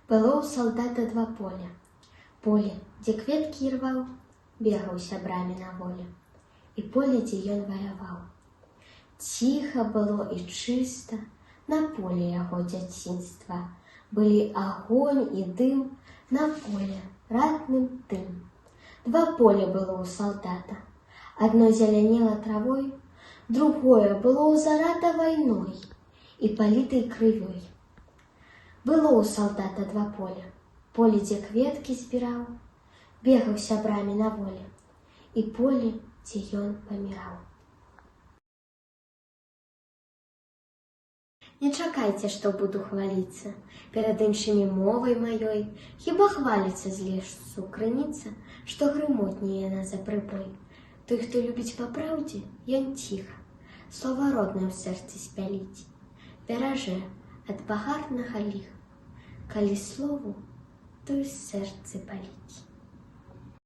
Было у салдата два поля. Поле, дзе кветкі ірваў, бегаў сябрамі на воле. І поле, дзе ён ваяваў. Ціха было і чыста на поле яго дзяцінства. Былі агонь і дым, на поле ратным тым. Два поля было у салдата. Одно зелянело травой, другое было узарата вайной і палітай крывёй. Было у салдата два поля. Поле, дзе кветкі збіраў, бегаў сябрамі на воле. І поле, дзе ён паміраў. Не чакайце, што буду хваліцца перад іншымі мовай маёй. Хіба хваліцца з лесу крыніца, што грымотнее яна за прыбой. Той, хто любіць па праўдзе, ён ціха, слова роднае ў сэрцы спяліць, беражэ ад пагарнага ліха. Калі слову, то і сэрцы паліць.